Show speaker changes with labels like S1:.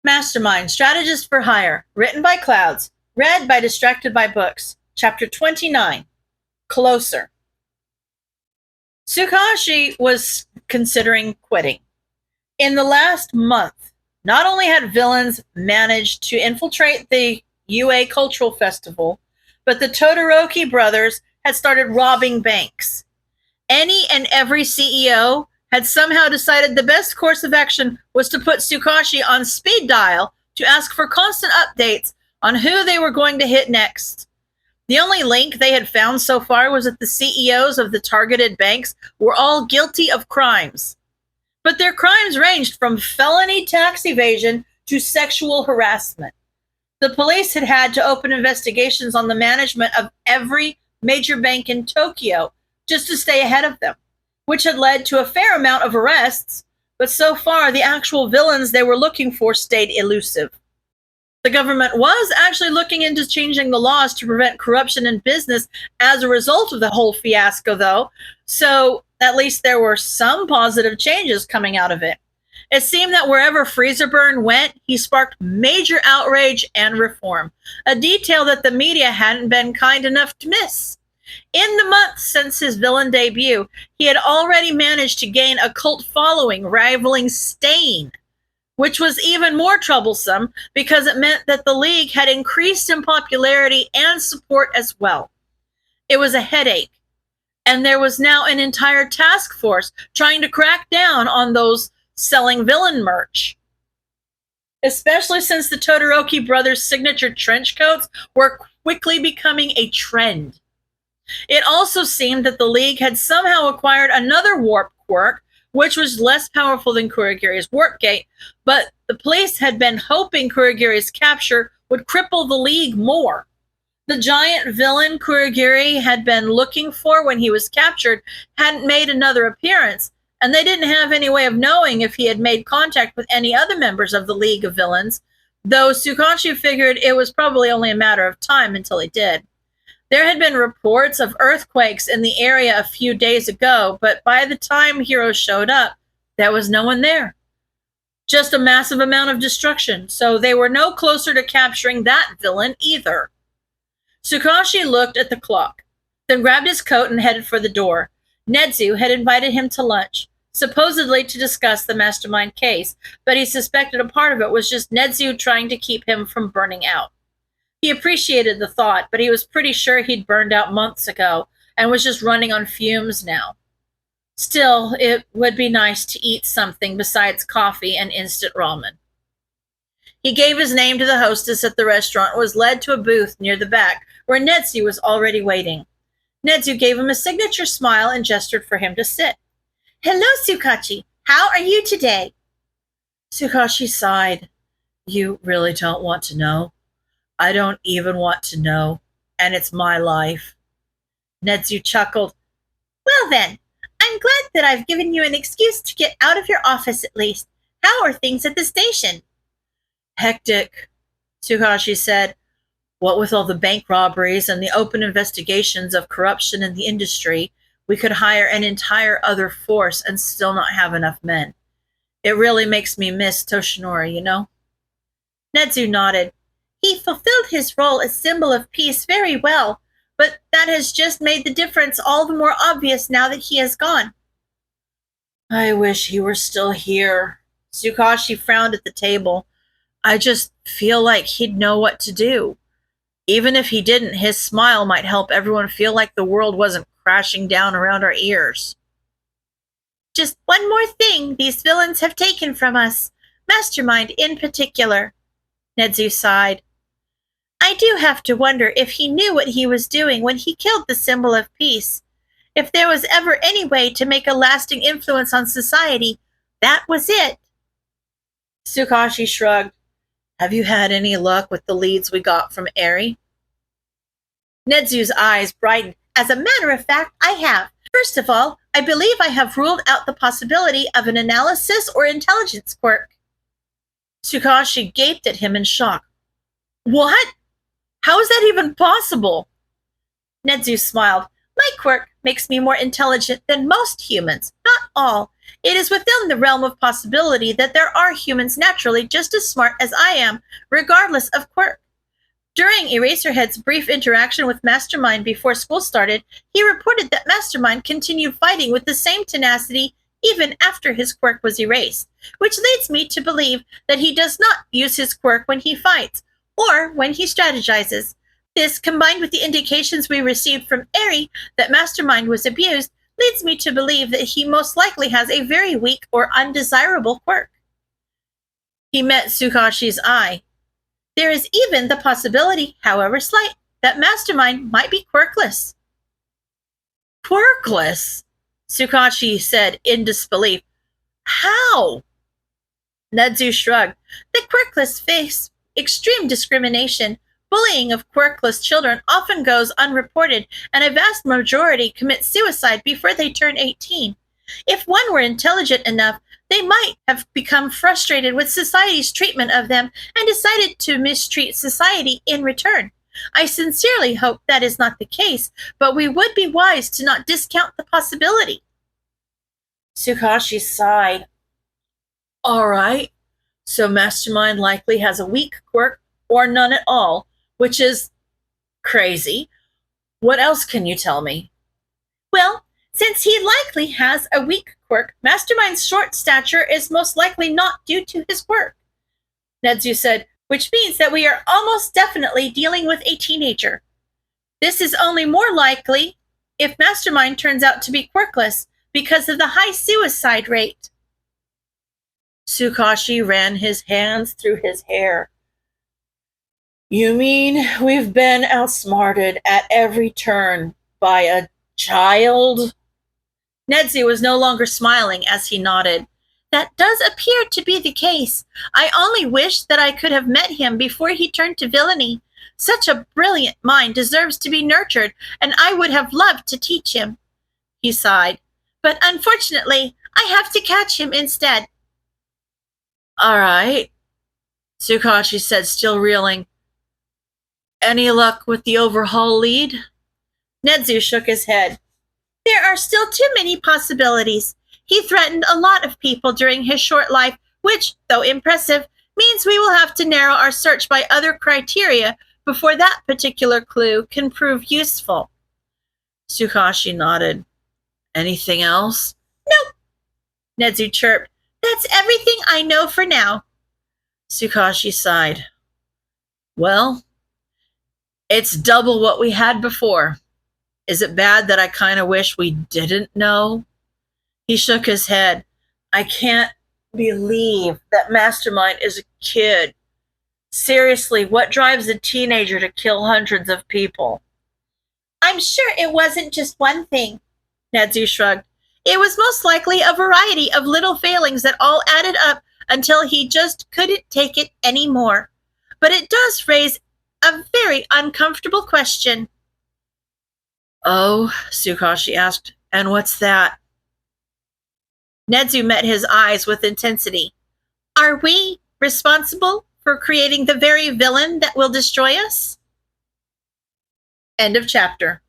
S1: Mastermind, Strategist for Hire, written by Clouds, read by Distracted by Books, Chapter 29, Closer. Tsukauchi was considering quitting. In the last month, not only had villains managed to infiltrate the UA Cultural Festival, but the Todoroki brothers had started robbing banks. Any and every CEO had somehow decided the best course of action was to put Tsukauchi on speed dial to ask for constant updates on who they were going to hit next. The only link they had found so far was that the CEOs of the targeted banks were all guilty of crimes. But their crimes ranged from felony tax evasion to sexual harassment. The police had had to open investigations on the management of every major bank in Tokyo just to stay ahead of them, which had led to a fair amount of arrests, but so far the actual villains they were looking for stayed elusive. The government was actually looking into changing the laws to prevent corruption in business as a result of the whole fiasco, though, so at least there were some positive changes coming out of it. It seemed that wherever Freezerburn went, he sparked major outrage and reform, a detail that the media hadn't been kind enough to miss. In the months since his villain debut, he had already managed to gain a cult following rivaling Stain, which was even more troublesome because it meant that the League had increased in popularity and support as well. It was a headache, and there was now an entire task force trying to crack down on those selling villain merch, especially since the Todoroki brothers' signature trench coats were quickly becoming a trend. It also seemed that the League had somehow acquired another warp quirk, which was less powerful than Kurogiri's Warp Gate, but the police had been hoping Kurogiri's capture would cripple the League more. The giant villain Kurogiri had been looking for when he was captured hadn't made another appearance, and they didn't have any way of knowing if he had made contact with any other members of the League of Villains, though Tsukauchi figured it was probably only a matter of time until he did. There had been reports of earthquakes in the area a few days ago, but by the time heroes showed up, there was no one there. Just a massive amount of destruction, so they were no closer to capturing that villain either. Tsukauchi looked at the clock, then grabbed his coat and headed for the door. Nedzu had invited him to lunch, supposedly to discuss the Mastermind case, but he suspected a part of it was just Nedzu trying to keep him from burning out. He appreciated the thought, but he was pretty sure he'd burned out months ago and was just running on fumes now. Still, it would be nice to eat something besides coffee and instant ramen. He gave his name to the hostess at the restaurant and was led to a booth near the back where Nedzu was already waiting. Nedzu gave him a signature smile and gestured for him to sit. "Hello, Tsukauchi. How are you today?" Tsukauchi sighed. "You really don't want to know? I don't even want to know, and it's my life." Nedzu chuckled. "Well then, I'm glad that I've given you an excuse to get out of your office at least. How are things at the station?" "Hectic," Tsukauchi said. "What with all the bank robberies and the open investigations of corruption in the industry, we could hire an entire other force and still not have enough men. It really makes me miss Toshinori, you know?" Nedzu nodded. "He fulfilled his role as symbol of peace very well, but that has just made the difference all the more obvious now that he has gone." "I wish he were still here." Tsukauchi frowned at the table. "I just feel like he'd know what to do. Even if he didn't, his smile might help everyone feel like the world wasn't crashing down around our ears." "Just one more thing these villains have taken from us, Mastermind in particular." Nedzu sighed. "I do have to wonder if he knew what he was doing when he killed the symbol of peace. If there was ever any way to make a lasting influence on society, that was it." Tsukauchi shrugged. "Have you had any luck with the leads we got from Eri?" Nedzu's eyes brightened. "As a matter of fact, I have. First of all, I believe I have ruled out the possibility of an analysis or intelligence quirk." Tsukauchi gaped at him in shock. "What? How is that even possible?" Nedzu smiled. "My quirk makes me more intelligent than most humans. Not all. It is within the realm of possibility that there are humans naturally just as smart as I am, regardless of quirk. During Eraserhead's brief interaction with Mastermind before school started, he reported that Mastermind continued fighting with the same tenacity even after his quirk was erased, which leads me to believe that he does not use his quirk when he fights or when he strategizes. This, combined with the indications we received from Eri that Mastermind was abused, leads me to believe that he most likely has a very weak or undesirable quirk. He met Tsukauchi's eye. There is even the possibility, however slight, that Mastermind might be quirkless. Quirkless? Tsukauchi said in disbelief. How? Nedzu shrugged. The quirkless face extreme discrimination. Bullying of quirkless children often goes unreported, and a vast majority commit suicide before they turn 18. If one were intelligent enough, they might have become frustrated with society's treatment of them and decided to mistreat society in return. I sincerely hope that is not the case, but we would be wise to not discount the possibility. Tsukauchi sighed. All right, so Mastermind likely has a weak quirk or none at all, which is crazy. What else can you tell me? Well, since he likely has a weak quirk, Mastermind's short stature is most likely not due to his quirk, Nedzu said, which means that we are almost definitely dealing with a teenager. This is only more likely if Mastermind turns out to be quirkless because of the high suicide rate. Tsukauchi ran his hands through his hair. You mean we've been outsmarted at every turn by a child? Nedzu was no longer smiling as he nodded. That does appear to be the case. I only wish that I could have met him before he turned to villainy. Such a brilliant mind deserves to be nurtured, and I would have loved to teach him. He sighed. But unfortunately, I have to catch him instead. All right, Tsukauchi said, still reeling. Any luck with the overhaul lead? Nedzu shook his head. There are still too many possibilities. He threatened a lot of people during his short life, which, though impressive, means we will have to narrow our search by other criteria before that particular clue can prove useful. Tsukauchi nodded. Anything else? Nope. Nedzu chirped. That's everything I know for now. Tsukauchi sighed. Well, it's double what we had before. Is it bad that I kind of wish we didn't know? He shook his head. I can't believe that Mastermind is a kid. Seriously, what drives a teenager to kill hundreds of people? I'm sure it wasn't just one thing, Nedzu shrugged. It was most likely a variety of little failings that all added up until he just couldn't take it anymore. But it does raise a very uncomfortable question. Oh, Tsukauchi asked, and what's that? Nedzu met his eyes with intensity. Are we responsible for creating the very villain that will destroy us? End of chapter.